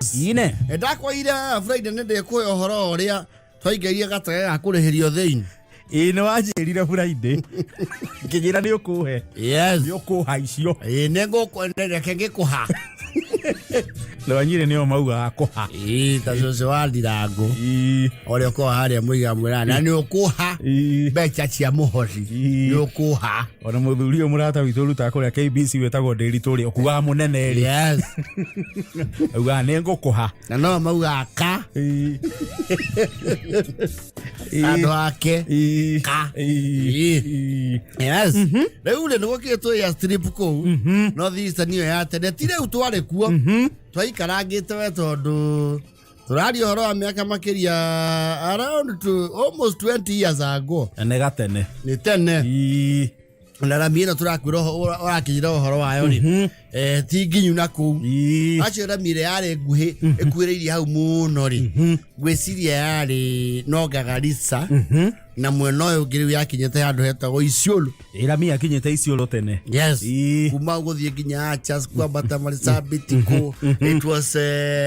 Ine ndakwa ira Friday nende kuyo horo ria twaigeria gatagega akureherio theini ine wajirire Friday kijira ni ukuhe yes ni ukuha icio nego kwendere kenge kuha Lwanyire ni omauga akuha tazo waldirango ore ko haria muiga mwirana ni ukuha becha cia muhozi ni ukuha ona muthuri murata witu ruta kuria KBC wetagwo Nderitori okuga munene ri yes uga ni ngukuha na no mauga ka ando ake ka yes reu le no ke to ya strip ko no this niyo ya tene tire utware kuo twaikarangiite we tondu turari horo wa miaka makiria around almost 20 years ago ene gatene ni tene na ramira turakwira orakira horo wayo ni ti nginyu na ku acio ramire yare nguhi ekuireiri hau muno ri gwiciria yare no gagarisa na mwena uyu ngiri yakinyete handu hetagwo Isiolo Ramia akinyete Isiolo tene yes kuma guthie nginya Achas kwa bata marisabitiko it was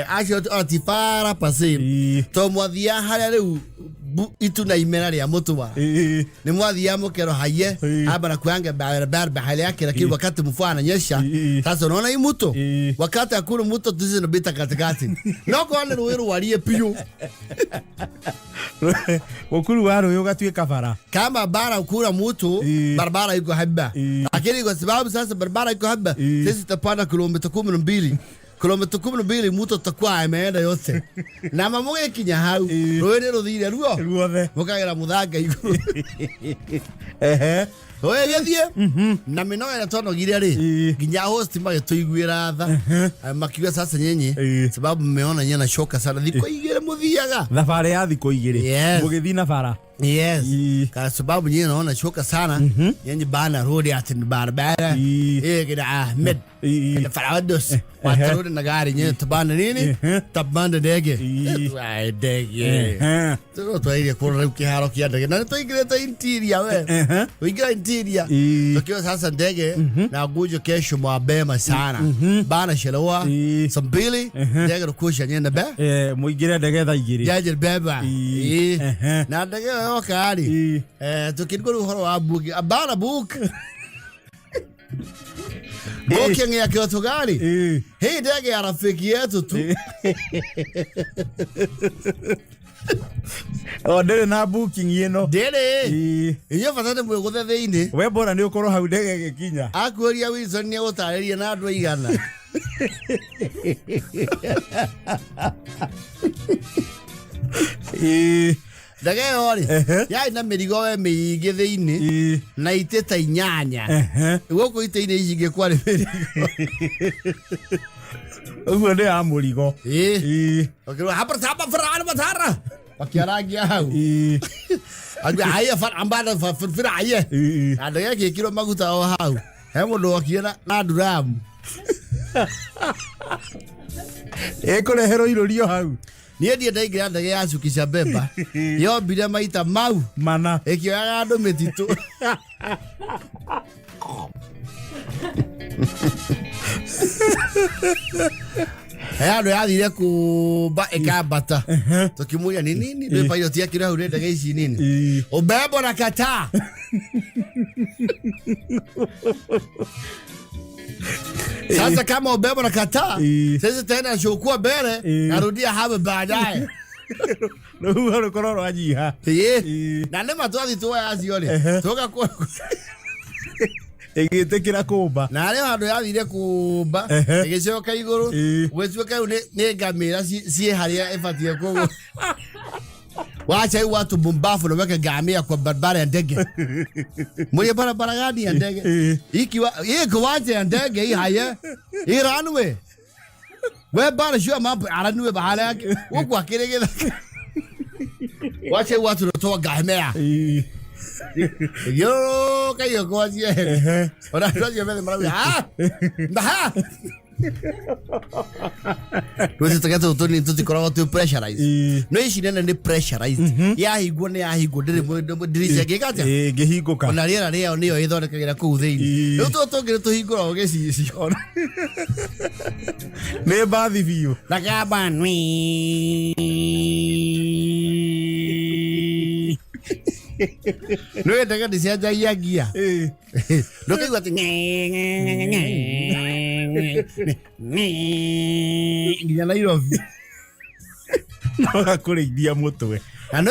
acio atifara pase to mwathia haria riu itu na imera ria mutuwa ni mwathia mukero haye abana kuanga barba hali yake lakini wakati mfua ananyesha sasa unaona hii mto wakati akuru mto tuzi nobita katikati noko wale ruiru walie piyo okuru waro yoga tuika bara kama bara ukura mtu barabara iko haba lakini kwa sababu sasa barabara iko haba sisi tapanda kilomita 12 kilomita 12 mtu takwa ameenda yote na mamuge kinya hau roere ruthire ruothe mukagira muthanga iguru oye gethie na minoga ya tono gire ri nginya host magituiguira tha makiwa sasa nyenye sababu mmeona nyena shoka sana thiko igire muthiaga thabari ya thiko igire mugithii na bara yes kwa sababu nyinyi naona choka sana yenye bana road ati barabara gida Ahmed gida Farados watarudi na gari nyinyi tabana nini tabanda ndege ndege to ile kwa kiharo kia ndege na to igire to interior we uigira interior tukiwa sasa ndege na gujo kesho mwabema sana bana shelewa sambili ndege rukusha nyenda ba muigire ndege tha igiri jaje beba na ndege okari tukiriguru horo wa bugi abana book booking ya kyoto gari hii ndege ya rafiki yetu tu ndere na booking yeno ndere iyo fatane mwe guthe thiini we bora ni ukoro hau ndege gikinya akuria Wilson ni gutariria na andu igana ndege yori ya ina mirigo we miingi thiini na iteta inyanya guku ite-ini icinge kwari mirigo uguo ni ya murigo okirwa hapa farana matara wakiarangia hau agwa haya ambada fira aye ndege gikiro maguta o hau he mundu okiera na drum ekurehero irorio hau nie ndie ndaigira ndege ya cukisha beba yo mbire maita mau mana ekioyaga andu mititu andu yathire kumba ikambata tukimuria ni nini ndio pilot yake rau ndege ici nini ubebo na kata sasa kama ubebo na kata sasa tena chukua mbele narudia hapa baadaye no horo kororo ajiha na nema twathi tuwa aciore tuka kwa egitekira kumba na ale handu yathire kumba egicoka iguru gwecuka ni ngamira cie haria ibatie kugo wacha watu bumbafu na weka ngamia kwa barabara ya ndege mwenye barabara gani ya ndege iko wacha ya ndege hii haya hii runway we bara shua mambo runway bahala yake huku akiregeza wacha watu natoa ngamia yo kayo kwa zie ora ndio mbele mara Wewe tutakato utoni tutikora tu pressurize. No ici nene ni pressurized. Ya higwo ni ya higwo ndiricia gikatia. Ngihinguka. Ona riera rio niyo ithondekagira kuu thiini. Riu tungire tuhingura ugicicio. Nĩ mbathi biũ. Nakamba nwi. No ndega ndicianjagia ngia. Ndũkaigua atĩ nginya Nairobi. No gakũrĩithia mũtwe. Na no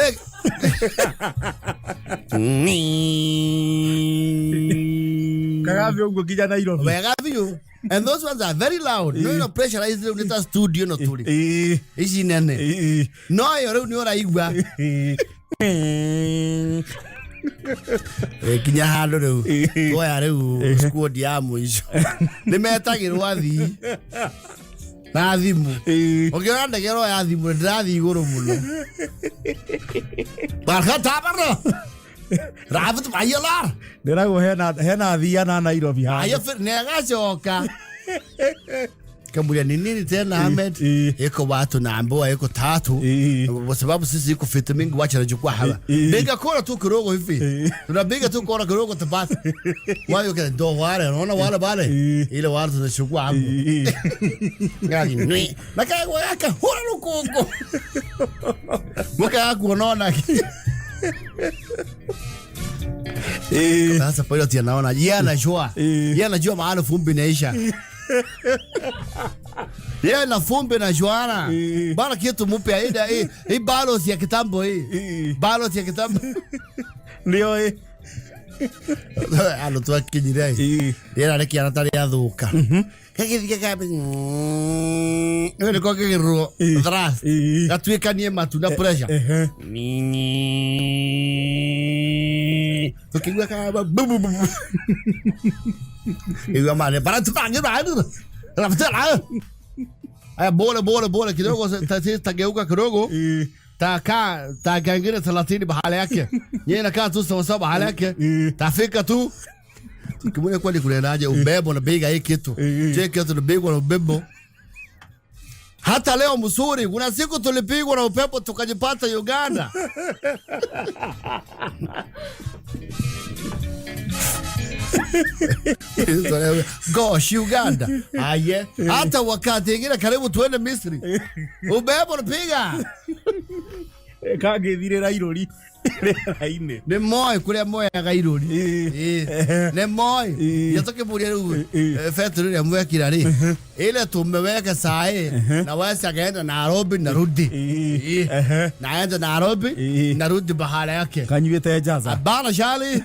Kagabe ũguo nginya Nairobi. wega biũ. And those ones are very loud. No pressurized in the studio no tuli. Ici nene. No yo rĩu nĩ ũraigua. Kinya handũ rĩu. Oya rĩu squad ya mũico. Nĩ metagĩrwo athii. Na thimũ. Ũngĩona ndegero ya thimũ ndĩrathiĩ igũrũ mũno. Barka tabara. Rabat bayalar. Ndĩragwo hena thia na Nairobi ha. Aya negacoka. Kamulia ni nini tena Ahmed? Iko watu na ambao iko tatu. Kwa sababu sisi iko fiti mingi wacha najukua hapa. Bega kora tu kidogo hivi. Tunapiga tu kora kidogo tabasi. Wao kile ndo wale unaona wale pale. Ile wale tunachukua hapo. Ngani ni. Nakaa yaka hora lukongo. Mwaka kuona. Sasa pilot anaona yeye anajua. Yeye anajua mahali fumbi inaisha. Yeye na fumbi na Joana. Bana kitu mpya hii ballot ya kitambo hii. Ballot ya kitambo. Ndio Alo tu akijirai. Yeye anaki anatari athuka. Kagithike kabe. Ndio kwa kiruo. Dras. Gatwikanie matu na pressure. Tukigwa kaba. Iwa mane para tupange bado. Raftala. Aya bola kidogo tageuka kidogo. Takaingia 30 bahala yake. Yeye anakaa tu sawa bahala yake. Tafika tu. Kimwone kwani kulenaje ubebo na bega hii kitu. Je kitu na bego na ubebo. Hata leo msuri kuna siku tulipigwa na upepo tukajipata Uganda. Gosh, Uganda. Aye. Hata wakati ingine karibu tuende Misri. Ubebo napiga. Kagethire Rairori. Raine. Nĩ moĩ kũrĩa moyaga irũri. Nĩ moĩ. Yatoke mũria rĩu factory ĩrĩa mwekira rĩ. Ile tumeweka sahi na wasi akaenda Nairobi narudi. Naenda Nairobi narudi bahala yake. Kanyuĩte jaza. Bana shali.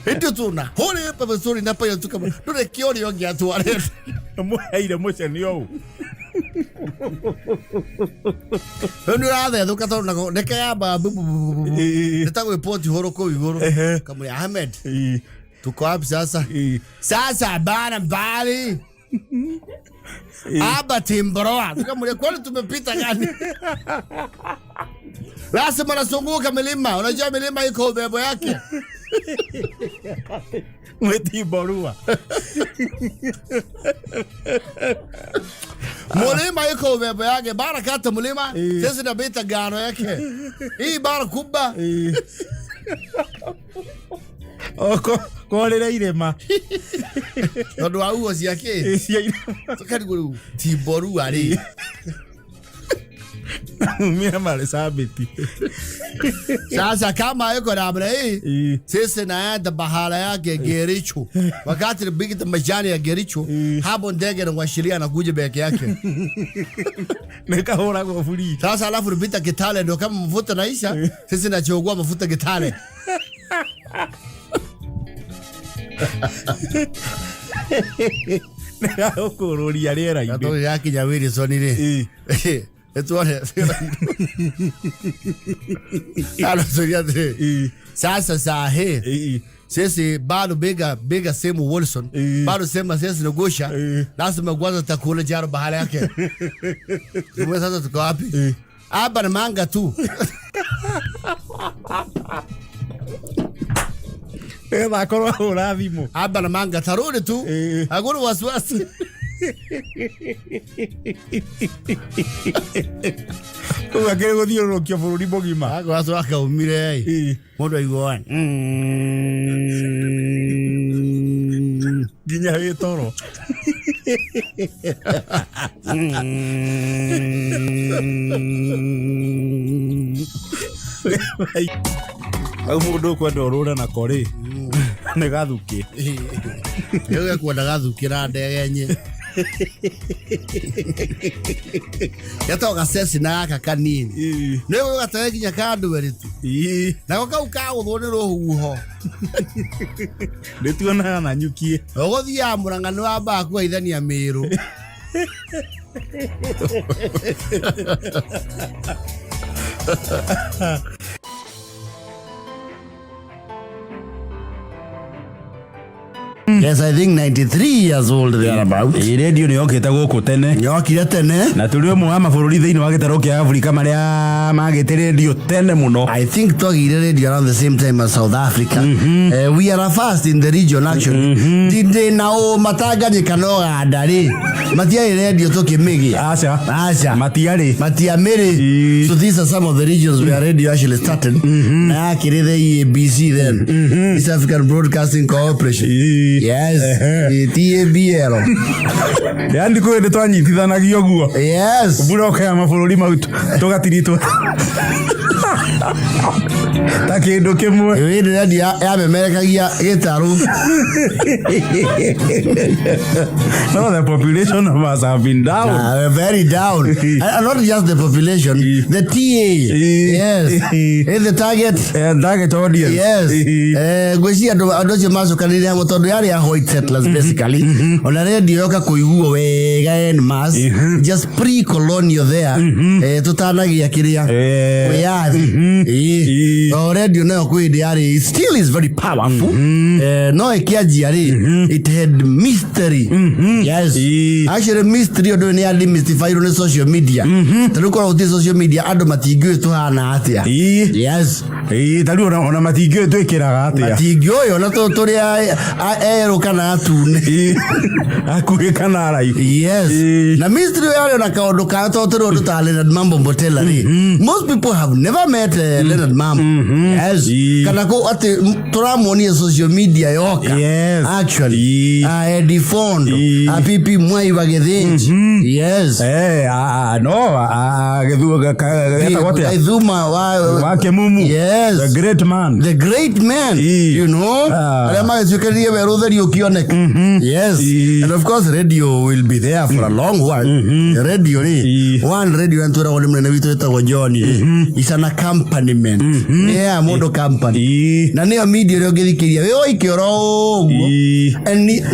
Hindi tuna. Hori pa sori na pa yetu kama. Ndio kioni yongi atware. Muheire mũcenio. Ndio rathe thuka na nekaba. Nitagwe report horo ko igoro. Kamuri Ahmed. Tuko wapi sasa? Sasa bana mbali. Aba Timboroa. Tukamwambia kwani tumepita gani? Lazima nasunguka milima. Unajua milima iko ubebo yake. Mwetimboroa. Mulima iko ubebo yake. Bara kata mulima. Sisi nabita gano yake. Hii bara kubwa. Kũrĩra irĩma. Tondũ wa uo ciake. Tukari guru Timboroa rĩ. Mira male sabiti. Sasa kama yuko namna hii, sisi naenda bahala yake Gericho. Wakati nipigita majani ya Gericho, hapo ndege inaashiria anakuja beke yake. Nikahora kwa fuli. Sasa alafu nipita Kitale ndio kama mafuta naisha, sisi nachogua mafuta Kitale. Nikahokororia rĩera ine. Ndio yake Nyawiri sonire. Etuone. Ala soyade. Sasa sahe. Sisi bado bega semu Wilson. Bado sema sisi nogosha. Lazima kwanza takula jaro bahala yake. Wewe sasa tuko wapi? Hapa na manga tu. Bakorwo hũra thimũ. Amba na manga tarudi tu. Aguru wasiwasi. Kuga kile guthiũrũrũkia bũrũri mũgima. Aguru wasiwasi kaumire. Mũndũ aiguaga. Nginya wĩ toro. Au mũndũ kwenda ũrũre na korĩ. Nĩ gathuki. Yeye kwenda gathukira ndege nye. Yatoga sesi na gaka kanini. Nĩwe gatawe kinya kandu weritu. Na kau kaguthwo nĩ rũhuho. Ndĩtuonaga na nyukie. Ũgũthia Mũrang'a nĩ wambaga kũgeithania Mĩrũ. Yes, I think 93 years old there about. Radio nĩ yokĩte gũkũ tene. Yokire tene. Na tũrĩ ũmwe wa mabũrũri thĩinĩ wa gĩtarũ kĩa Afrika marĩa magĩte radio tene mũno. I think twagire radio around the same time as South Africa. We are first in the region actually. Dinde na o matanganyika no gandari. Matiarĩ radio tũkĩmĩgia. Aca. Matiamĩrĩ. So these are some of the regions where radio actually started. Na yakĩrĩ the EABC then. East African Broadcasting Corporation. Yes. TABL. Yani kwĩ ndĩ twanyitithanagio guo. Yes. Buroka ya mabũrũri mau tũgatiritwo. Ta kĩndũ kĩmwe. Wĩrĩ radio yamemerekagia gĩtarũ. No, the population of us have been down. Very down. And not just the population, the TA. Yes. Is the target audience. Yes. Gwĩcia andũ acio macokanĩrĩra hamwe tondũ yarĩ ya white settlers basically. Ona radio yoka kũiguo wega en mass. Just pre-colonial there. Tũtanagia kĩrĩa. Wĩyathi. Radio nayo kwĩndĩ yarĩ still is very powerful. No ĩkĩanjia rĩ, it had mystery. Yes. Actually mystery ũndũ nĩ demystified on social media. Tondũ korwo ũtĩ social media andũ matingĩũĩ tũhana atĩa. Yes. Tari ona matingĩũĩ twĩkĩraga atĩa. Matingĩũĩ ona tũrĩa erũ kana atune. Akuhĩ kana araihu. Yes. Na mystery yarĩ ona kaũndũ ka tondũ ũndũ ta Leonard Mambo Mbotela rĩ. Most people have never met Leonard Mambo. Yes. Kana ko atĩ tũramuonia social media yoka. Yes. Actually. Eddie Fond. Pipi Mwai wa Githinji. Yes. Gĩthuma wa Kĩmumu. Yes. The great man. The great man. You know. Arĩa magĩtuĩkĩrĩrie werũ ũtheri ũkĩoneka. Yes. And of course radio will be there for a long while. Radio ni. One radio ntũragwo nĩ mũnene witũ wĩtagwo John. Is an accompaniment. Yeah, mũndũ company. Na nĩyo media ĩrĩa ũngĩthikĩria wĩ oike oro ũguo.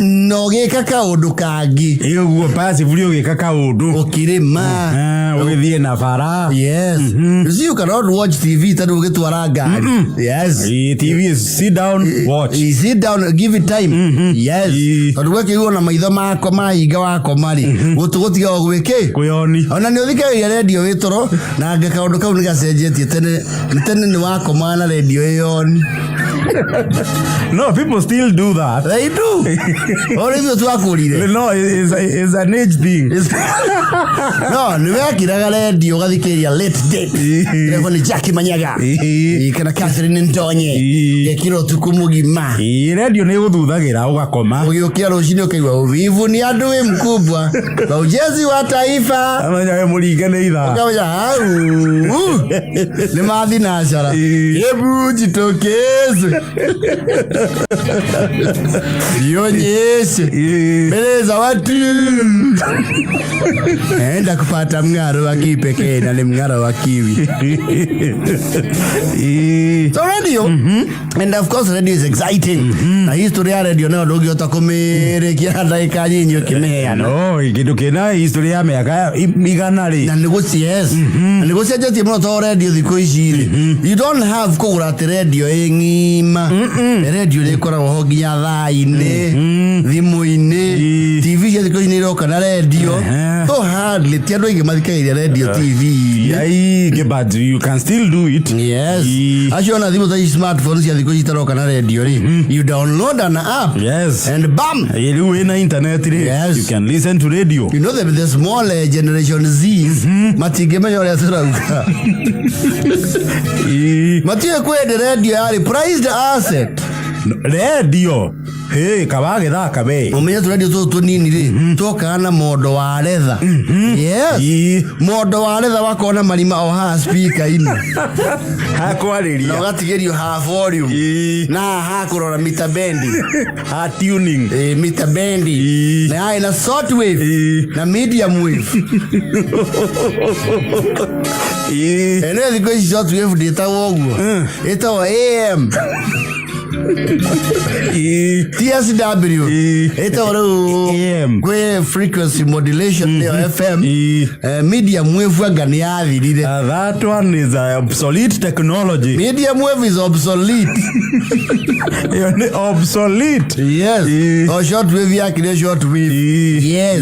No gĩka kaũndũ kangĩ. Ũguo passive ũgĩka kaũndũ. Ũkĩrĩma. Ũgĩthiĩ na bara. Yes. You see, you cannot watch TV tondũ ũgĩtwara ngari. Yes. TV is sit down, watch. Sit down, give it time. Yes. Tondũ gwĩkĩrwo na maitho mako mahinga wakoma rĩ. Gũtiga gwĩkĩ. Kwĩyoni. Ona nĩ ũthikagĩria radio wĩ toro na kaũndũ kau nĩ gacenjetie tene nĩ wakoma na radio ĩyoni. No, people still do that. They do. Or if you twakũrire. No, it's an age thing. No, nĩ wekĩraga radio ũgathikĩria late date. Ĩrĩa nĩ Jackie Manyaga. Kana Catherine Ndonye. Ĩkĩra ũtukũ mũgima. Radio nĩ gũthuthagĩra ũgakoma. Ũgĩũkĩra rũcinĩ ũkaigua uvivu ni adui mkubwa. Na ujenzi wa taifa. Amanya mũringane itha. Ukaja ni mathi na ashara. Hebu jitokeze. Nionyeshe. Beleza watu. Enda kupata mng'aro wa kipekee na ni mng'aro wa kiwi. So radio. And of course radio is exciting. Na history ya radio nayo ndũngĩhota kũmĩrĩkia ndagĩka nyinyi ũkĩmĩheana. No, kĩndũ kĩna history ya mĩaka igana rĩ. Na nĩgũcenjetie mũno to radio thikũ ici rĩ. You don't have kũgũra radio ĩng'i nima radio ni koragwo ho nginya thaa-inĩ thimũ-inĩ TV cia thikũ ici nĩ iroka na radio so hardly ti andũ aingĩ mathikagĩrĩria radio TV but you can still do it. Yes. Acio na thimũ ta smartphone cia thikũ ici itaroka na radio ri you download an app. Yes. And bam, you in internet ri you can listen to radio. You know the small generation Z matingĩmenya ũrĩa tũrauga matige kwenda radio yari prized asset. Radio kabage thaka be umenya tu radio tu nini ri toka na modo wa leather. Yes. Modo wa leather wakona marima o ha speaker ini ha kwariria na gatigerio ha volume na ha kurora meter bendi ha tuning meter bendi na ina short wave na medium wave ene thiko short wave data woguo ito AM TSW ito AM kwe frequency modulation FM medium wave gani yathirire. That one is obsolete technology. Medium wave is obsolete. Obsolete. Yes. Or short wave yakire short wave. Yes.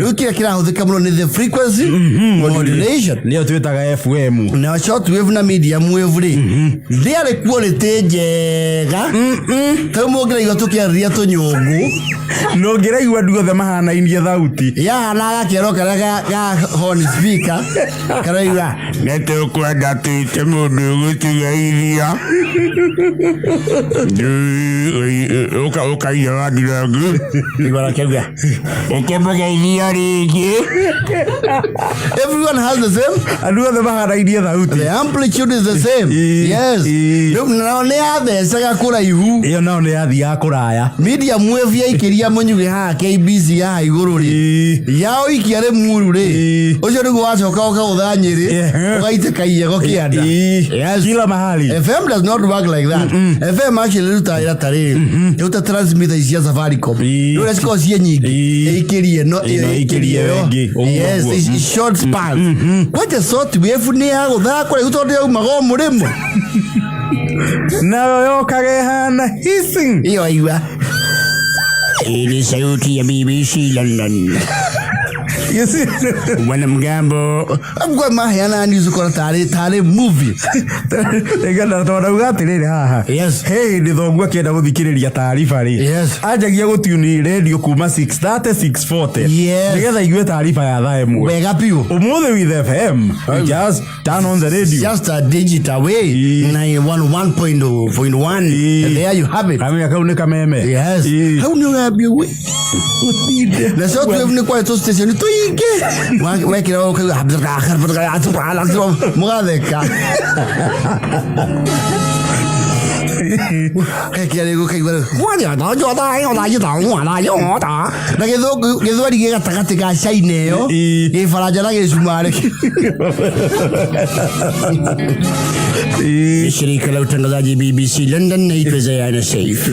Ukira kira huthika muno ni the frequency modulation. Niyo twitaga FM. Na short wave na medium wave ri they quality njega tamugira igotukia ria tunyungu no ngira igwa nduothe mahana india thauti ya na gakero karaga ga horn speaker karaiga nete kwenda tite mundu gutiga iria uka ya ndirangu igora kega ukembaga iria ringi. Everyone has the same nduothe mahana india thauti, the amplitude is the same. Yes. No ne athecaga kuraihu iyo no ne athia kuraya medium wave ya ikiria munyuge ha KBC ya iguru ri yao ikiare muru ri ucio niguo wacoka ukaguthanyiri ugaiteka iego kianda. Yes, kila mahali. FM does not work like that. FM actually ruta tari ruta transmitter cia Safaricom no let's go cie nyingi ikirie no ikirie wengi. Yes, it's short span. What a short wave ni ya gutha kore utonde umago murimo na yo kage hana hissing iyo aiwa ili sauti ya BBC London. You see, when mgambo ngwa mahana nizo kora tare movie egana tora ugatire haha. Yes. Hey ndithongwa kienda guthikiriria taarifa ri. Yes. Ajagia gutuni radio kuma 6:30 6:40. Yes. Nigetha igue taarifa ya thaa imwe wega piu umuthi with FM you just turn on the radio, just a digital way 91.1 and there you have it. Kama yakau ni kameme. Yes. How ni ngabio we na short wave ni kwa to station to yike wekira ko abdul mugadeka kaya go kai wala wanya da jo da yo da yo da wala yo da na gezo ri gatagati ga shaine yo e faraja na gesumare shirika la utangazaji BBC London naitwa Yana Saif.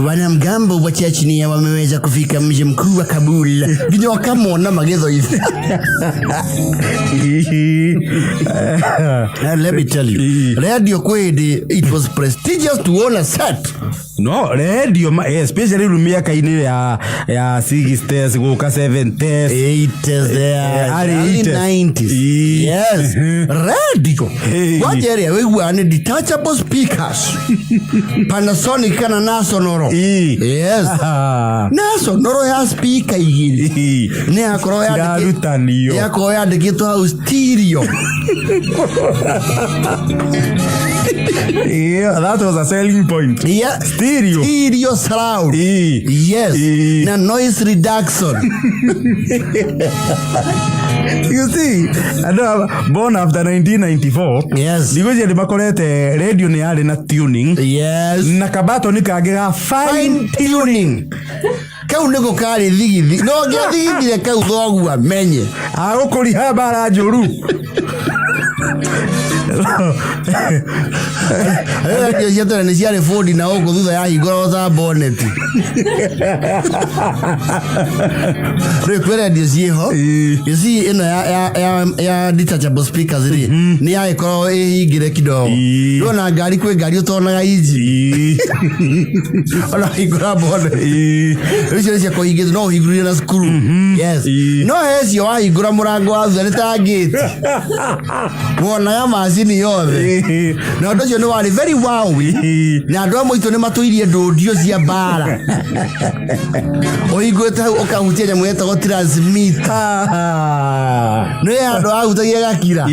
Wanamgambo wacha chini ya wameweza kufika mji mkuu wa Kabul vinyo wakamona magezo hivi. Let me tell you, radio kwede it was prestigious to own a set. No, radio especially miaka ile ya 60s guka 70s 80s early 90s. Yes. Radio what area we were detachable speakers Panasonic kana Nasonoro. Yes. Nasonoro ya speaker igiri ne akoro ya rutaniyo ya ko ya digito stereo. Yeah, that was a selling point. Yeah, stereo surround. Yes. Na noise reduction. You see, born after 1994. Yes. Because the makorete radio ni yale na tuning. Yes. Na kabato ni kagera fine tuning. Kau nego kari thigi. No gya thigi kau thogu amenye. Agukuri habara njuru. Yeto ni ciare Ford na huko thutha ya hingora za bonnet. Rekwere ndio ciho. Yesi ino ya detachable speakers ri. Ni ya ikoro ihingire kidogo. Ndona ngari kwe ngari utonaga easy. Ona hingora bonnet. Ricio cia kuhingire no hingurire na skuru. Yes. No hecio wa hingura murango wa thutha ni ta gate. Wona ya macini yothe. Na ndo cio ni wari very wow. Na andu amwe itu ni matuirie ndudio cia bara. Oigwete ukahutia nyamu yetagwo transmitter. Ni andu ahutagia gakira.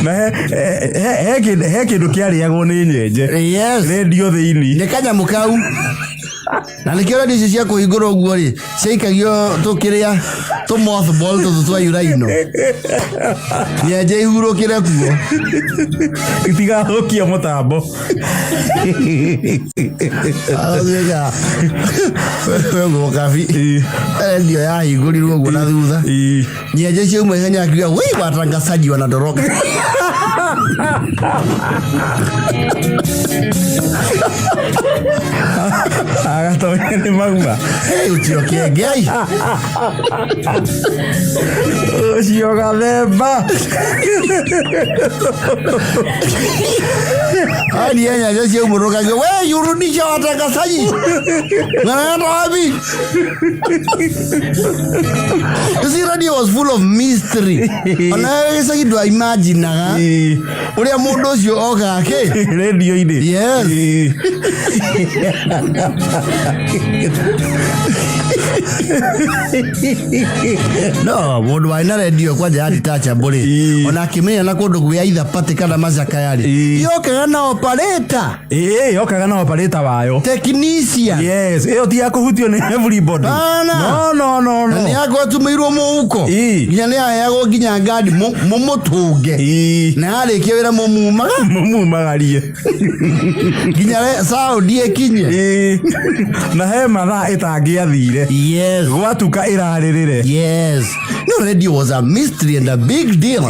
Na he kindu kiariagwo ni nyenje. Yes. Radio thiini. Ni kanyamu kau. Na nikio ndicio cia kuhingura uguo ri ciaikagio tukiria tu mothball tu twa uraino nyenje ihurukire kuo itigahukia mutambo aziga wewe kafi ndio ya hingũrirwo uguo na thutha nyenje ciauma ihenya akiuga wei watangazaji wanatoroka agatonya ni magma utio kiengei ucio gathemba ani nyenje ciaumũrũkagio we yurudisha watangazaji ng'anaenda wapi. This radio was full of mystery. Ona gĩcagi ndwa imaginaga ũrĩa mũndũ ũcio ogake radio-inĩ. Yes. No, mundu wa ina radio kwanja ya detachable. Ona kimenya na kundu gwa either party kana macaka yari. Yokaga na operator. Yokaga na operator wayo. Technician. Yes, iyo ti yakuhutio ni everybody. No. Ni yako atumirwo muhuko. Nginya ni ayago nginya ngadi mumutunge. Na arikia wira mumumagarie. Nginya saudi ekinye. Na he mathaa itangiathire. Yes. Gwatuka iraririre. Yes. No, radio was a mystery and a big deal.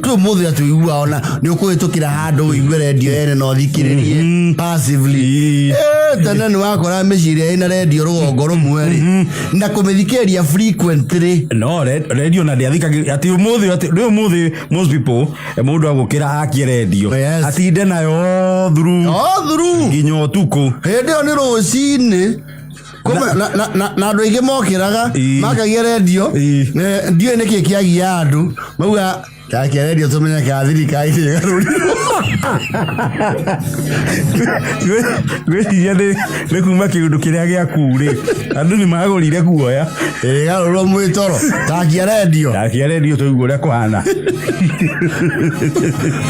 Tu muthe atuigua ona ni ukuhitukira handu uigue radio ene no thikiririe passively. Tena ni wakora meciria ina radio rugongo rumwe ri na kumithikĩria frequently. No, radio na ndiathikaga ati muthe most people mundu agukira akie radio atinde nayo through nginya utuku hindi yo ni rucini na andu aingĩ mokĩraga makagia radio ndiũĩ nĩkĩ kĩagia andũ mauga kakia radio tumenya ka thirikari ĩgarũrirwo gwĩciria nĩ kuma kĩũndũ kĩrĩa gĩaku-rĩ andũ nĩ magũrire guoya ĩgarũrwo mwĩtoro kakia radio tũigua ũrĩa kũhana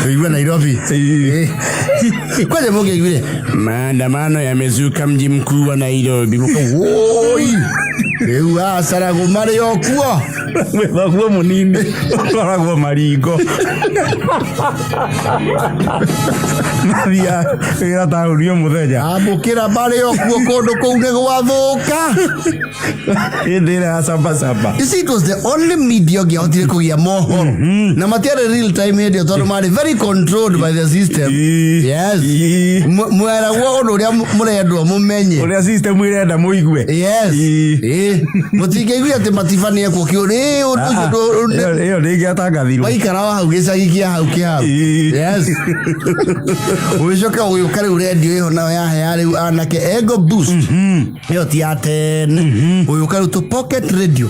tũigua Nairobi kwaje mũngĩiguire maandamano yamezuka mji mkuu wa Nairobi woi rĩu acaragu marĩ o kuo mwĩthaguo mũnini ũkoragwo maringo nathia wĩra taũrio mũthenya amũkĩra marĩ o kuo kũndũ kũu nĩ gwathũka hĩndĩ ĩrĩa ya cambacamba. You see, it was the only media gĩahotire kũgĩa mohoro na matiarĩ real time hĩndĩ tondũ marĩ very controlled by the system. Yes. Mweragwo ũndũ ũrĩa mũrendwo mũmenye ũrĩa system ĩrenda mũigue. Yes. Mũtingĩigua atĩ Matifani ekwo kĩũrĩ ĩyo ndĩngĩatangathirwo waikara hau gĩcagi kĩa hau kĩhau. Yes. Ũgĩcoka ũgĩũka rĩu redio ĩho nayo yahea rĩu anake ego boost ĩyo ti ya tene ũgĩũka rĩu tũ pocket radio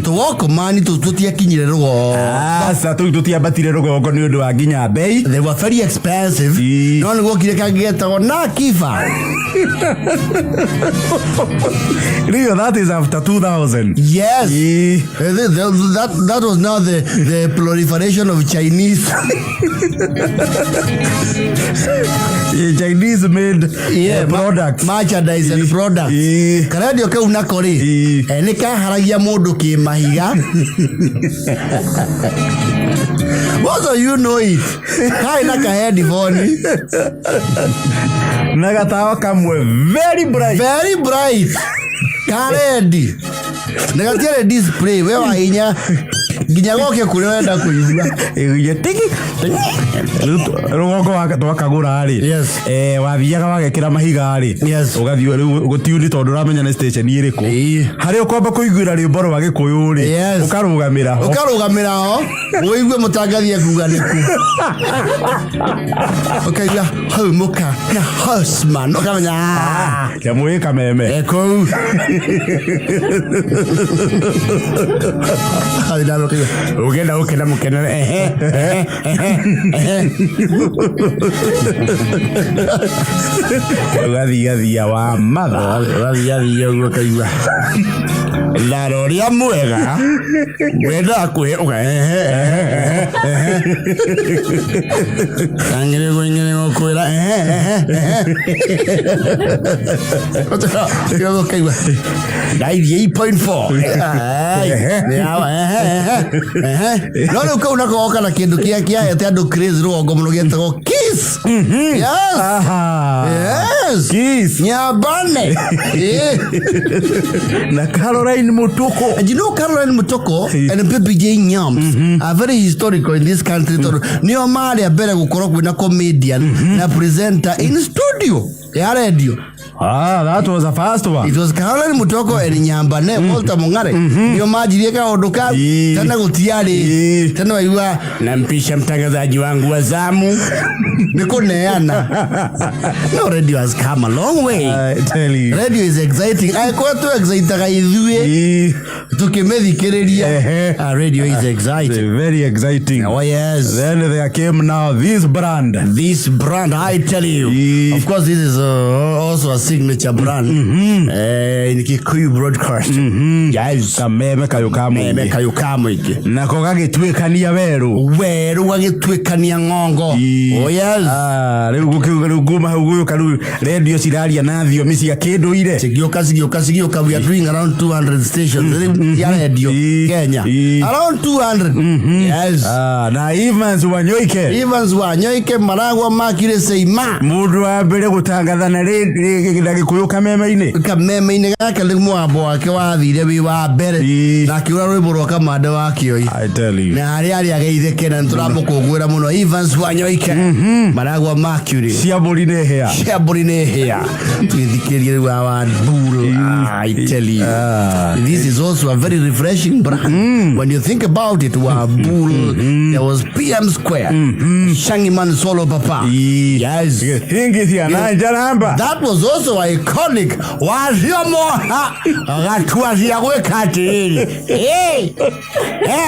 tũ Walkman tũ tũtiakinyire rũgongo. Asa tũu tũtiambatire rũgongo nĩ ũndũ wa nginya bei. They were very expensive. No nĩguo kire kangĩgetagwo na kifa. Rio, that is after 2000. Yes. That was now the proliferation of Chinese. Chinese made products. Merchandise and products. Karadio kau nakori. Ene kaharagia mundu kimahiga. Also you know it. Kai naka headphone. Nagatawa kamwe very bright. Very bright. Karedi. Negatiare display wewe hinya ginya goke kule wenda kuigua ye tiki rugoko wakagura ari wathiaga wagekira mahiga ari ugathi gutiuni tondu ramenya na station iriku hari ukomba kuiguira rimbo rwa gikuyu ri ukarugamira ho uigue mutangathia kuga niku ukaiga hau muka na houseman ukamenya yamuika meme eko ugenda ukenda mukenere ugathia wa matha ugathia uguo kaigua laro ria mwega wenda kuhe angere ngokwira yo kaigua 98.4 no ko una ko kana kindu kia ete andu crazy rogo muno getago kiss yes kiss nyabane na Caroline Mutoko. And you know Caroline Mutoko and Pepe J Nyams are very historical in this country. Niyo mali abere gukora kwina comedian na presenter in studio ya radio. That was the first one. It was Caroline Mutoko and Nyambane Walter Mungare. Niyo maji yeka ondoka tena gutiari tena waiwa nampisha mtangazaji wangu wa zamu niko neana. No, radio has come a long way. I tell you. Radio is exciting. I quite too excited kaidhue tukimethikiriria. Radio is exciting. Very exciting. Oh yes. Then there came now this brand, I tell you. Of course this is also a signature brand in Kikuyu broadcast. Yes. Kameme kayukamo iki nako gagitwikania weru gagitwikania ngongo. Oh yes. Riu guma huguyo karu radio siraria na thiomi cia kinduire sigioka we are doing around 200 stations ya radio Kenya around 200. Yes. Na Evans Wanyoike maragwa makire seima mundu wa mbere gutangatha na gikuyu kameme-ini gaka ni mwambo wake wathire wi wa mbere na kiura rwimbo rwa kamande wa kioi. I tell you. Na ari ageitheke na turamukungwira muno Evans Wanyoike maragwa Mercury ciaburi ne hea twithikirie wa Bull. I tell you. This is also a very refreshing brand when you think about it. Wa Bull there was PM Square Shangiman Solo Papa. Yes. That was also iconic. Gatwaria gwekatiri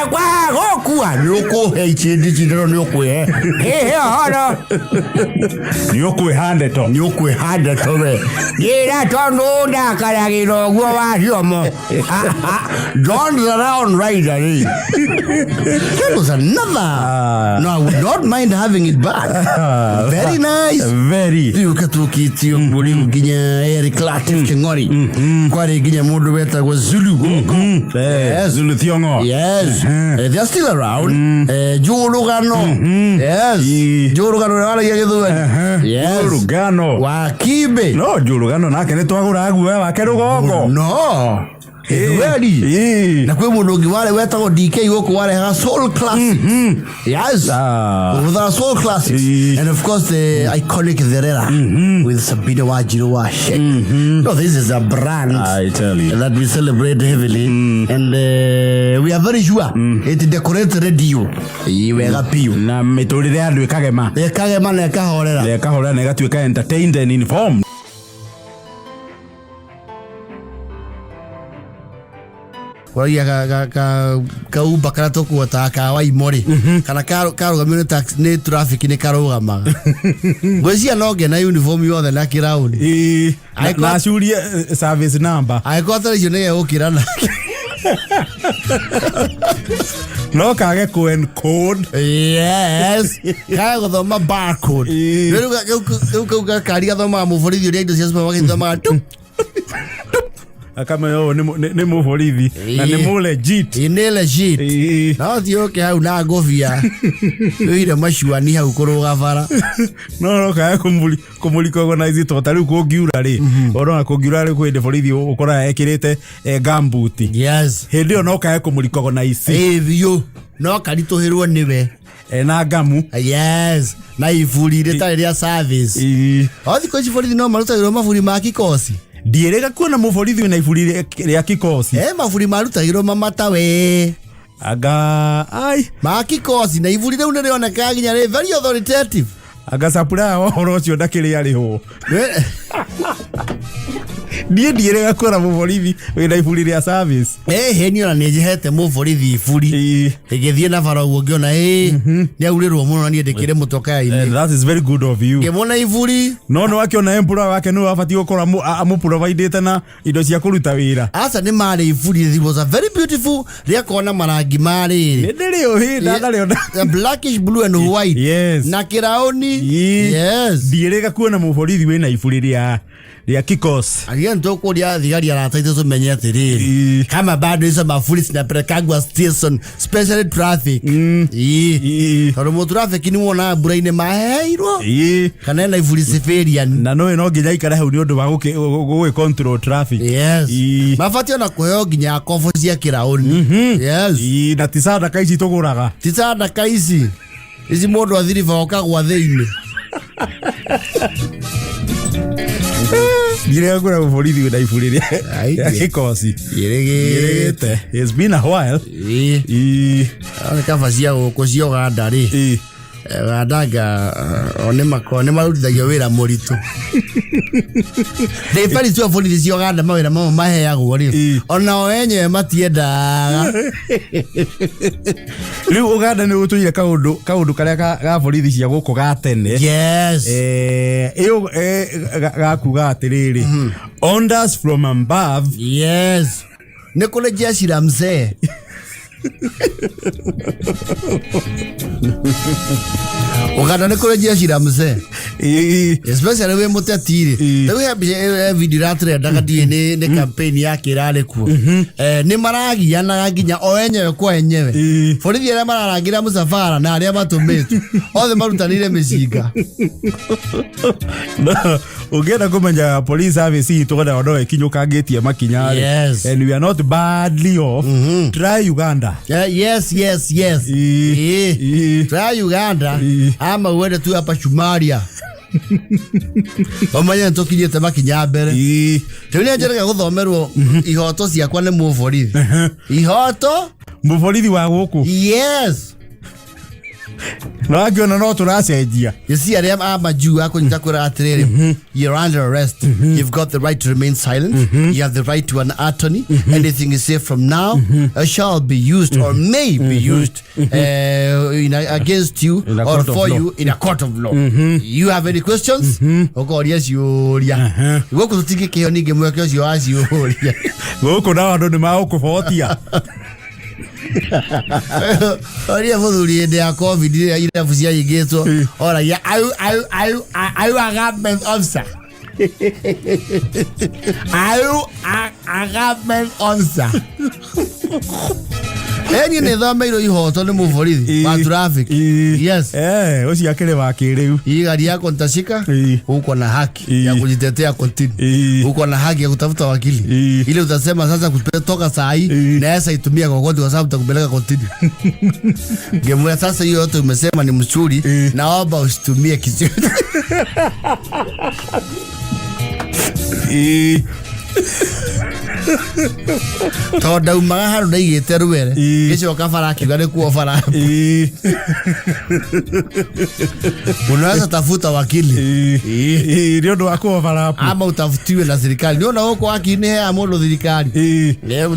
kwa gokua nuko hechindi chindiro nuko hora nuko hande to we gira tondo ndakaragiro gwo wariomo don't around rider. That was another. No, I would not mind having it back. Very nice. Very. Ukatuki tio muri ginya Eric Latif Kingori. Kwari ginya mundu weta go Zulu. Zulu Thiongo. Yes. They are still around. Jurugano. Yes. Jurugano wala yagedhu. Yes. Jurugano. Wakibe. No, Jurugano nake ni twagura agu wake rugongo. No. Really? Na kwe mundu wale weta DK woko wale ha soul classic. Yes. With our soul classics. And of course the iconic Therera with Sabina Wajiro Washe. No, this is a brand I tell you that we celebrate heavily. And we are very sure it decorates radio. Iwega piu. Na miturire andu ikagema. Ikagema na ikahorera. Na ikahorera na igatuika entertained and informed. Waria ka uba kana tokuota ka waimori kana karugamio ni traffic ni karugamaga gwĩcia no nge na uniform yothe na kiraund na curie service number aikoterecio nĩ gegũkĩra nake no kage kuen code. Yes. Kage gũthoma barcode. Rĩu kau gakari gathoma mũborithi ũrĩa indo cia supermarket thoma akama yo ni muborithi na ni mu legit ni legit no thioke hau na ngobia ire machuani hau kuruga bara no ka kumulika organize to tari ko giura ri oro ko giura ri ko inde borithi ukora ekirite gambuti yes hindi no ka kumulika organize biyo no karituhirwo niwe na gamu yes na ifuri rita ria service othi ko borithi no marutagirwo maburi ma kikosi ndierega kuona muborithi na ifuri ria kikosi maburi marutagirwo mamata we aga ai ma kikosi na ifuri reu nere ona kaginya re very authoritative aga sapura horo cio ndakiri ari ho ndierega kuona muborithi na ifuri ria service heni ona nejehete muborithi ifuri igithie na bara ugo ngiona ni aurirwo muno ni ndikire mutoka ine that is very good of you ngimona ifuri no akiona employer wake no abati gukora amu provide na indo cia kuruta wira asa ni mari ifuri it was a very beautiful ria kona marangi mari ndio the blackish blue and white yes na kiraoni yes ndierega kuona muborithi wina ifuri ria kikosi alian toko dia thigari arataithe tumenye atiriri kama bado hizo mafuri zinapelekagwa station special traffic tondu traffic ni wona mbura-ini maheirwo kana na ifuri civilian na no nginya ikara hau ni undu wa gũ control traffic yes mabatio na kuheo nginya kobo cia kiraoni yes na tisada kaisi tuguraga tisada kaisi ici mundu athiriva okagwa thiini Direga kura muborithi wina ifuri ria kikosi yeregete it's been a while kabacia guku cia Uganda ri Uganda one marutithagio wira muritu they very sure borithi cia Uganda mawira mamwe maheagwo ri ona enyewe matiendaga riu Uganda ni gutuire kaundu karia ga borithi cia guku ga tene yes iyo gakuga atiriri orders from above yes ni kule jeshi la mzee Uganda ni kule jeshi la mzee especially we mutetiri we have video ratrenda kadie ni campaign yake irare ku ni maragiana nginya o enyewe kwa enyewe borithi aria mararangira musafara na aria matumitu othe marutanire micinga ugenda kumenya police service itugenda ondo ekinyukangitie makinya yes and we are not badly off try Uganda yes try Uganda ama wende tu hapa Shumaria omanya ntokinyete makinya mbere tene njerega guthomerwo ihoto ciakwa ni muborithi ihoto muborithi wa guku yes no akiona no turacenjia you see aria amaju akunyita kwira atiriri you're under arrest you've got the right to remain silent you have the right to an attorney anything you say from now shall be used or may be used against you or for you in a court of law you have any questions okoria ciuria guku tutingi kiheo ninge mweke ucio aciuria guku na andu ni magukubotia oria muthuri ende ya covid ile irafucia yigetwo ora ya ayu government officer government officer eni ne thameiro ihoto ni muborithi wa traffic yes ucio akire wa kiriu igari yako ntashika uko na haki ya kujitetea kotini uko na haki ya kutafuta wakili ile utasema sasa kutoka saa hii na sasa itumia kwa kodi kwa sababu utakupeleka kotini gemwe sasa hiyo yote umesema ni mzuri naomba usitumie kisio tonda umaga haru ndaigite ruwere gicoka bara akiuga ni kuo bara unaweza tafuta wakili ndio ndo wako bara ama utafutiwe na serikali ndio na uko wakili ni ya mundu thirikari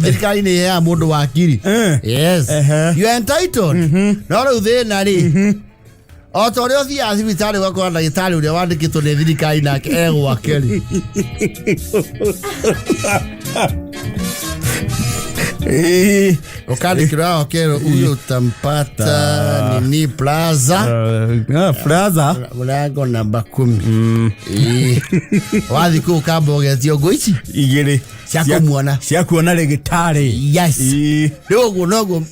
thirikari ni ya mundu wakili yes you are entitled no ru thina ri oto rio thia thibitari wako na gitari uria wandikitwo ni thirikari nake egwa keri Ukandikira okero huyo utampata nini Plaza Plaza mlango namba 10 wathi ku kambogetio goici igere ciakuona rigitari yes ndogo nogo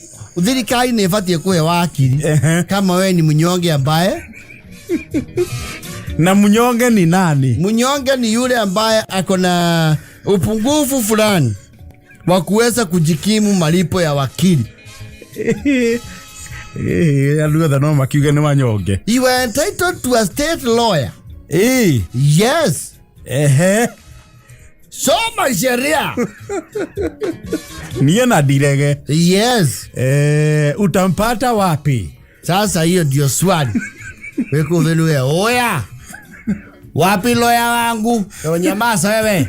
thirikari ni ibatie kuhe wakiri kama wewe ni mnyonge ambaye na mnyonge ni nani? Mnyonge ni yule ambaye akona upungufu fulani wa kuweza kujikimu malipo ya wakili. Aluga no makiuga ni manyonge. You are entitled to a state lawyer. Yes. Soma sheria. Niye na direge. Yes. Utampata wapi? Sasa hiyo ndio swali. Weko veluya oya. Wapi loya wangu? Nyamaza wewe.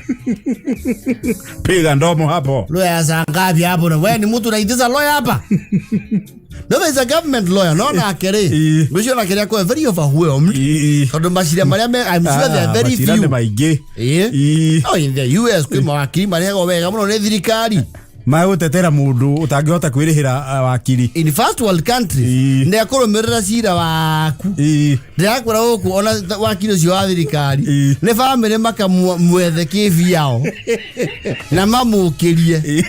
Piga ndomo hapo. Loya za ngapi hapo? Na wewe ni mtu unaitiza loya hapa? No, is a government lawyer, no na akere. Mwisho na akere kwa very overwhelmed. Kwa mashiria mariame, I'm sure there are very few. Oh, in the US kwa mawakili mariaga wega muno ne thirikari. Gutetera mundu utangihota kwirihira wakili. In first world countries, ndia kurumirira cira waku. Ndia kura guku ona wakili ucio wa thirikari. Ne family makamwethe kivi yao. Na mamukirie.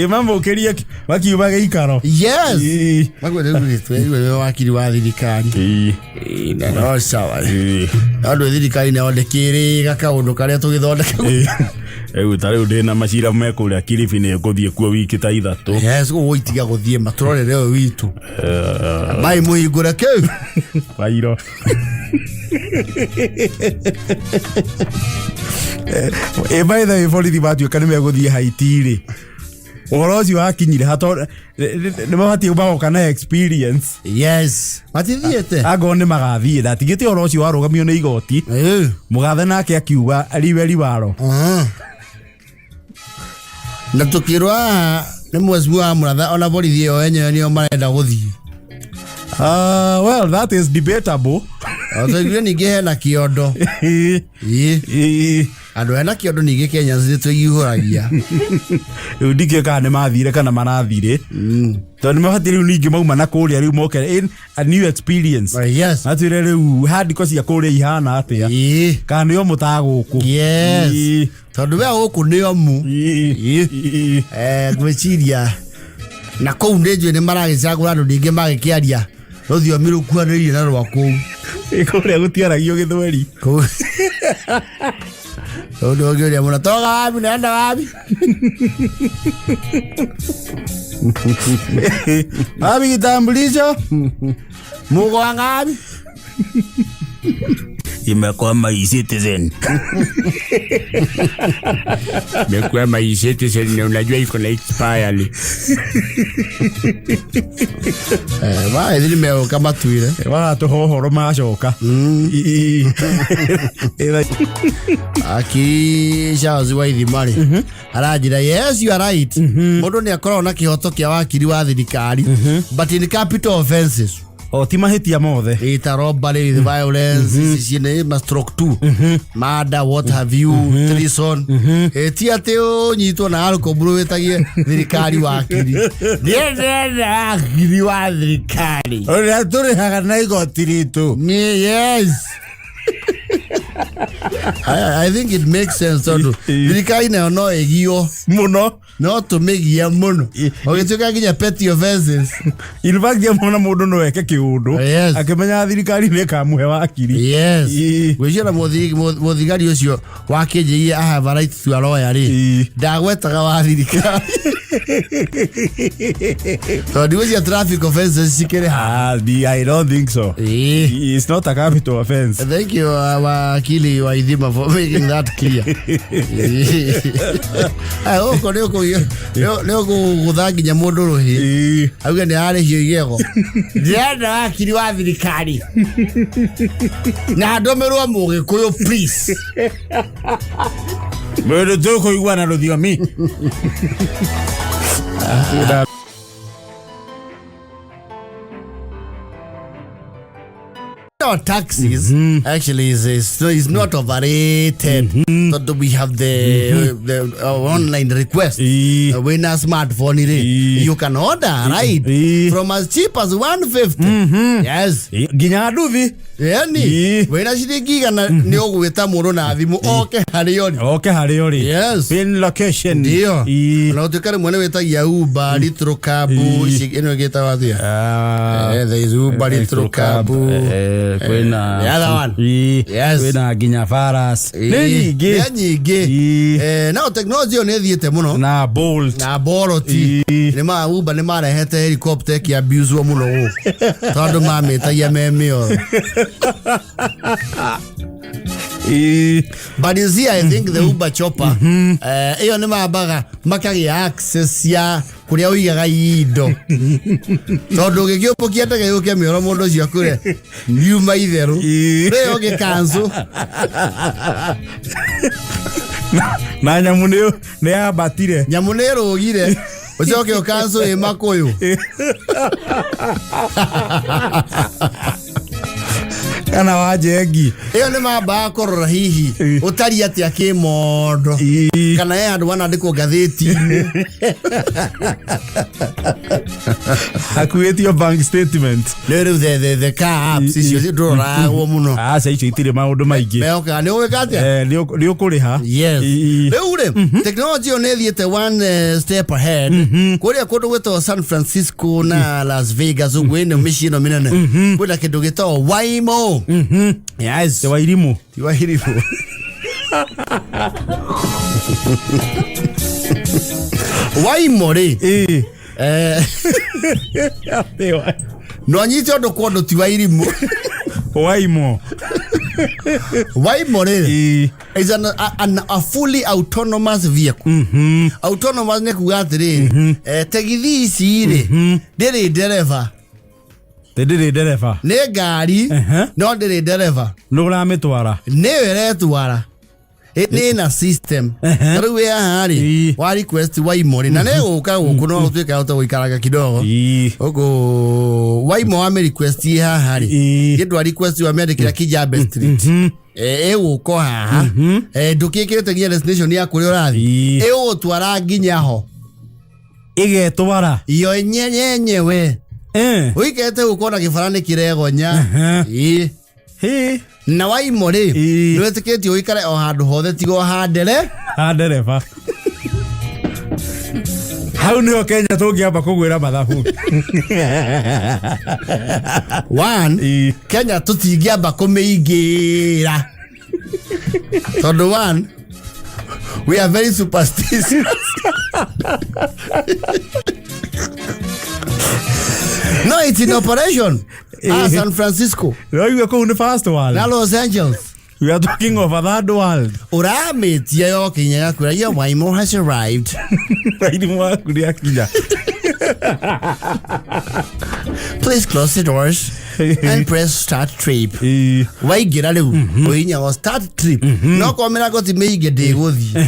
Mamukirie wakiuba geikaro. Yes. Magwete wewe wakili wa thirikari. Na no sawa. Andu thirikari na ondekire gakaundu karia tugithondeka. Tare udena macira mekuria Kilifi ne guthie kuo wiki ta ithatu. Yes, go itiga guthie maturorere o witu. Mai muhingura keu. Wairo. By the way, borithi batuika ni meguthie Haiti ri. Orozi wakinyire hato ni mabati ubago na experience. Yes. Matithiete. Ago ni magathie datigite orozi warugamio ni igoti. Mugathe nake akiuga riweri waro. Na tukirwa ni mwezi wa muratha ona borithi yo enye ni o marenda guthie. Well, that is debatable. Othogire ninge na kiondo. Andu ena kiondo ninge Kenya zitwe ihuragia. Udike kana mathire kana marathire. Tondu mabatiri ninge mauma na kuria riu moke in a new experience. Yes. Atire riu hardcore cia kuria ihana atia. Kana yo mutaguku. Yes. Tondu we guku ni omu. Gwiciria na kou ndejo ni maragicagura andu ninge magikiaria. Rothio mirukuanirie na rwaku. Ikuria gutiaragio githweri. Odo ogere muna toga wapi naenda wapi? Wapi kitambulisho? Muko wangapi? Imekuwa my citizen. Imekuwa my citizen na unajua iko na expire. Wa edili meo kama tuile. Wa to hohoro macoka. Aki shazi wa ithimari. Arajira yes you are right. Mundu ni akorwo na kihoto kia wakiri wa thirikari. But in capital offenses. Ti mahitia mothe. Ita robbery, violence, sine ma stroke 2. Murder, what have you, treason. Ti ate nyitwo na alko bro wetagie thirikari wakiri. Ndienda akiri wa thirikari. Ora tore haga na igoti ritu. Yes. I think it makes sense to thirikari na no egio muno. Not to make ya muno. Ogituka ginya petty offenses. In fact ya mona mundu no eke kiundu. Akimenya thirikari ne kamuhe wakiri. Yes. Gwicira muthigari ucio wakinjirie I have a right to a lawyer ri. Ndagwetaga wa thirikari. So do you traffic offenses sikere? I don't think so. It's not a capital offense. Thank you wakili wa Idhima for making that clear. Leo kuguthangi nya mundu ruhi auge ni arihio igego ndienda wakiri wa thirikari na ndomerwo mugikuyu please mwendo tuko igwana ruthiomi our taxis actually is not overrated. So we have the online request. When a smartphone, you can order right from as cheap as 150. Yes. Ginya duvi. Yani. When a shitty gana no with a morona vimu okay hariori. Okay hariori. Yes. Pin location. Dio. No to carry money with a Yauba, little cabu, she can get out there. There is Uba, little cabu. The other one. Yes. Ginya faras. Now technology on the temuno. Na bolt. Na boroti. Nema Uba, Nema, had a helicopter, ki abuse woman. Told mammy, Tayame meal. But you see, I think the Uber chopper, nema baga, makari access ya, kuria uiga ido. Todo ke kyo pokiata ke yoke mi romondo yakure. Nyuma itheru. Leo ke kanzo. Na nyamuneo ne abatire. Nyamunero ogire. Ochoke okanzo e makoyo. Kana wajegi. Nema ba korora hihi. Utari ati ake modo. Kana ye andu wana ndiko gatheti. Akueti your bank statement. Lero the car apps is you do ra wo muno. Sa itire maundu maingi. Beoka ne wekate. Leo kuriha. Yes. Leure technology on the one step ahead. Korea kodo weto San Francisco na Las Vegas ugwene mishino minene. Koda kedo geto Waymo. Yes, the Wairimu. Waymo re. No anyito do kodo ti Wairimu. Waymo. Waymo re is a fully autonomous vehicle. Autonomous ne kugatire. Tegithi ici re. Dere driver. Ndiri dereva. Ne gari. No ndiri dereva. Nugura mitwara. Ne weretwara. Ni na system. Ruwe ahari. Wa request Waymo na ne uka ukuno utweka uta wikaraga kidogo. Ogo Waymo ame request ya ahari. Yedu request wa America Kijabe Street. Uko haha. Dukikirete nginya destination ya kuri urathi. Utwara nginya ho. Igetwara. Iyo nyenyewe. Wikete ukona kifarani kiregonya. Na Waymo ri niwetiketi uikare o handu hothe tigo handere handereva. Hau niho Kenya tungiamba kugwira mathabu. One, Kenya tutingiamba kumeingira. Tondu one, we are very superstitious. No, it's in operation. San Francisco. You are going to fast one. Los Angeles. We are talking of a third world. Uramit ya Kenya kura ya Waymo has arrived. Please close the doors and press start trip. Why get a little? Start trip. No komera go to make a day with you.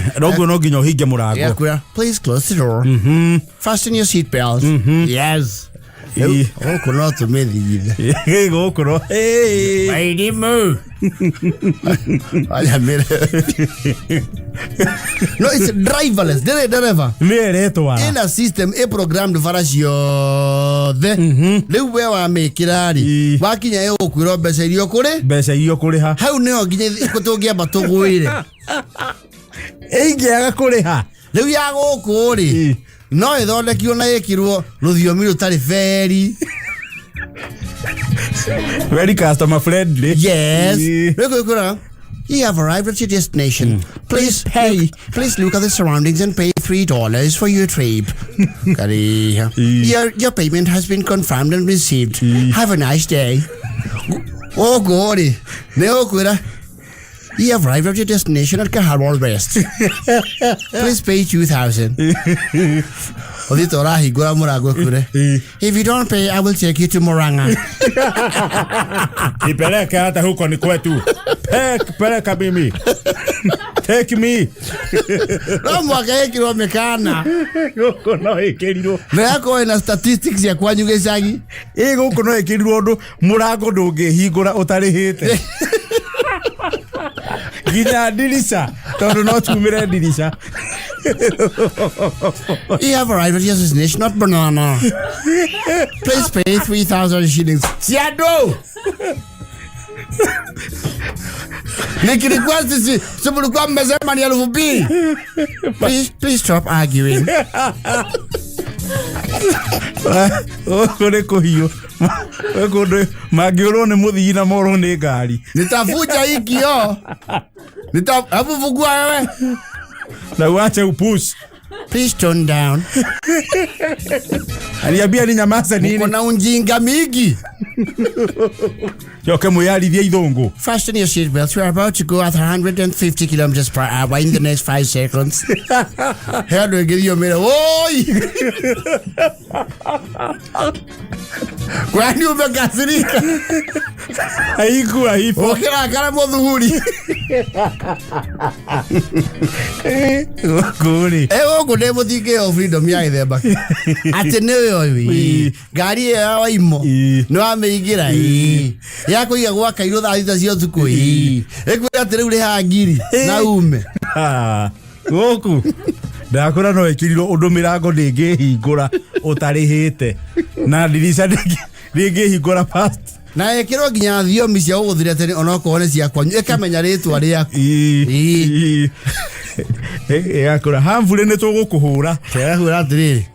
Please close the door. Fasten your seatbelt. Yes. Oh, kono to me the. Go kono. Hey. Mighty move. No, it's driverless. Driver. In a system, a programmed farasio. The way I make it. Walking a okuro besario kore. Besario kore ha. How no get kotogia batogo. Ega kore ha. The yago kore. No, I don't like you na ekiro. Ludio tari very. Very customer friendly. Yes. You have arrived at your destination. Please pay. Please look at the surroundings and pay $3 for your trip. Your payment has been confirmed and received. Have a nice day. Oh, God. You have arrived at your destination at Kaharwal West. Please pay $2,000. If you don't pay, I will take you to Moranga. Ipeleka hata huko ni kwetu. Peleka mimi. Take me. No mwaka ekirwo mekana. Guku no ekirirwo. Nako ina statistics ya kwanyu gicagi. Guku no ekirirwo ndu murango ndungihingura utarihite. Ginya dirisha. Tondu no tumire dirisha. You have arrived at your destination, not banana. Please pay 3,000 shillings. Siado! Make request is someone come mesema ni elfu mbili. Please stop arguing. Kore kuhiyo. Kore magioro ni muthii na moro ni ngari. Nitafuja hiki yo. Nitafungua wewe. Na uache upush. Please turn down. Aliambia ni nyamaza nini? Kuna unjinga mingi. Yoke muyarithia ithungu. Fasten your seatbelts. We're about to go at 150 kilometers per hour in the next 5 seconds. How do I give you a minute? Oi! Kwani umekasirika? Haikuwa hivyo. Okera kala mudhuri. Kuri. Ogo ne muthike o freedom ya ithemba. Ati niwe oi. Gari ya waimo. No ameigira ya kuiga gwaka iro thita cio tuku ekwira ati riu ri hangiri na ume goku ndakora no ekirirwo undu mirango ndingihingura utarihite na dirisha ndingihingura fast na ekirwo nginya thiomi cia uguthire tene onako ne cia kwanyu ekamenya ritwa riaku yakora hamvure ne tugukuhura hura atiriri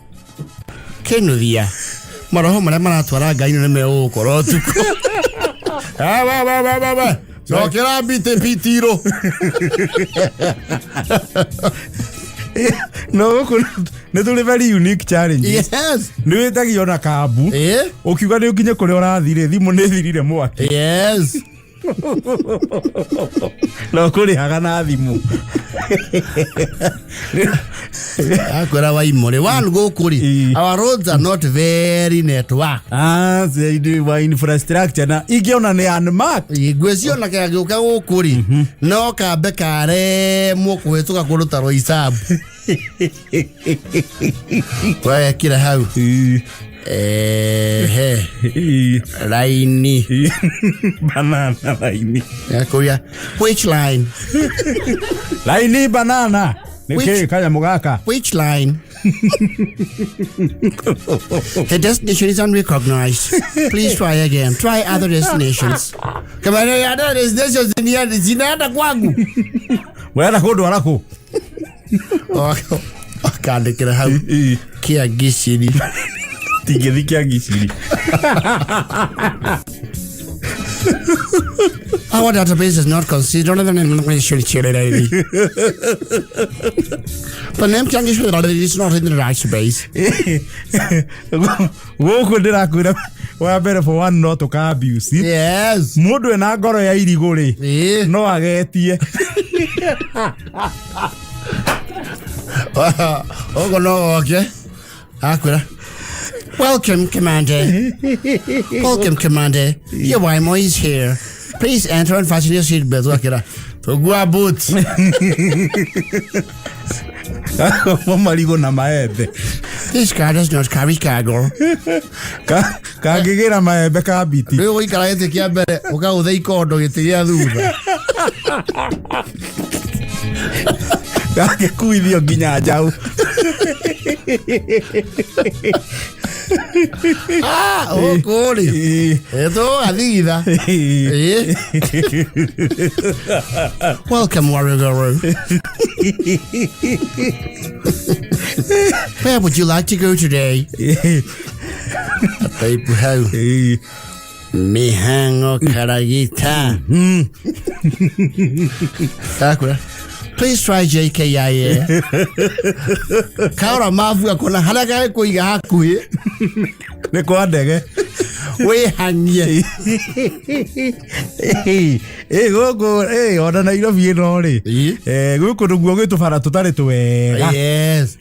kinuthia maroho maria maratwara ngai ne me ugukorwo tuku ba Sokera bite pitiro. No, ne tuli very unique challenge. Yes. Niwe tagio na kabu. Ukiuga ni ukinye kuri urathire thimu ne thirire mwaki. Yes. No kuri haga na thimu. Akwera wa imore one go kuri. Our roads are not very network. They do wa infrastructure na igiona ne unmarked. Igwesio na kaya gyoka go kuri. No ka bekare mo kuhetuka kuruta ro isabu. Kwa kila hau. Laini. Banana laini. Yakoya. Which line? Laini banana. Nike kaya mugaka. Which line? The destination is unrecognized. Please try again. Try other destinations. Kama ni other destinations zinaenda kwangu. Wala kodo warako. Akandikira hau. Kia giciri. Tigethi kia giciri. Our database is not considered an information channel. The name can is not in the database. Woko ndirakwira wa mbere for one not to abuse. Yes. Mundu ena ngoro ya iriguri. No agetie. Oh no, okay. Akwira. Welcome, Commander. Welcome, Commander. Your Waymo is here. Please enter and fasten your seatbelt. Wakira. Tugua boots. Marigo na maembe. This car does not carry cargo. Kagigira maembe ka biti. Riu uikara gite kia mbere ukauthe ikondo gitiria thutha. Kagikuithio nginya njau. Okuri. Eto athitha. Welcome, Warrior Guru. Where would you like to go today? People how? Mihango Karagita. Sakura. Please try JKIA. Kaura mavu akona haraka kuiga hakuhi. Ne kwa ndege. We hanie. Gogo ona Nairobi ino ri. Guku niguo gitubara tutari twega. Yes.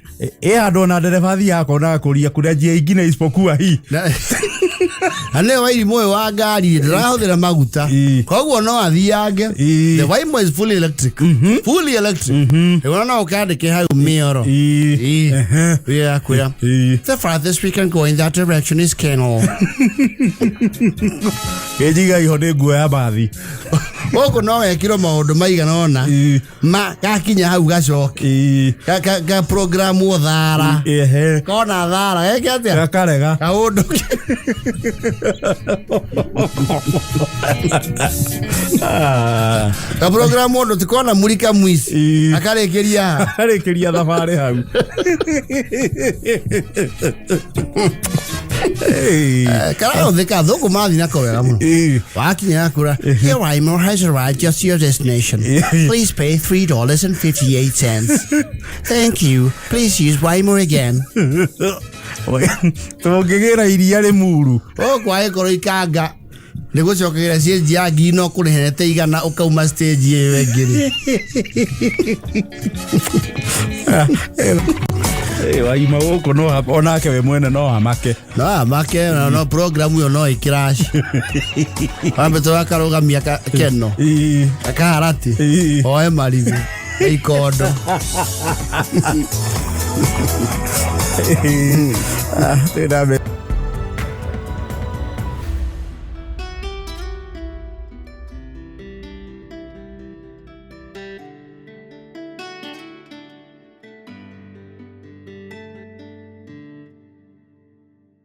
Ando na ndereba thia akona kuria kuria njia ingine isipokuwa hii. ane wairimu wa ngari ndirahuthira maguta koguo no athiange the wairimu is fully electric fully electric no ukandike hau mioro yeah kwira the farthest we can go in that direction is Kenol ejiga ihode guo ya bathi oko no ekiro maundu maigana ona ma gakinya hau gacoke ga program thara kona thara eke atia gakarega kaundu ka program ndo tikona mulika mwisi akarekeria thabari hau Kara thika thuku mathi na kowega muno wakinya akura here Waimo has arrived just your destination please pay $3.58 thank you please use Waimo again tongegera iria ri muru kwae koro ikanga nigucokegera stage ya ngino kurihenete igana ukauma stage yewe ngiri Waima guku no onake we mwene no amake no program yo no ikirash ambe to akarugamia keno akaharati oe marigu ikondo tena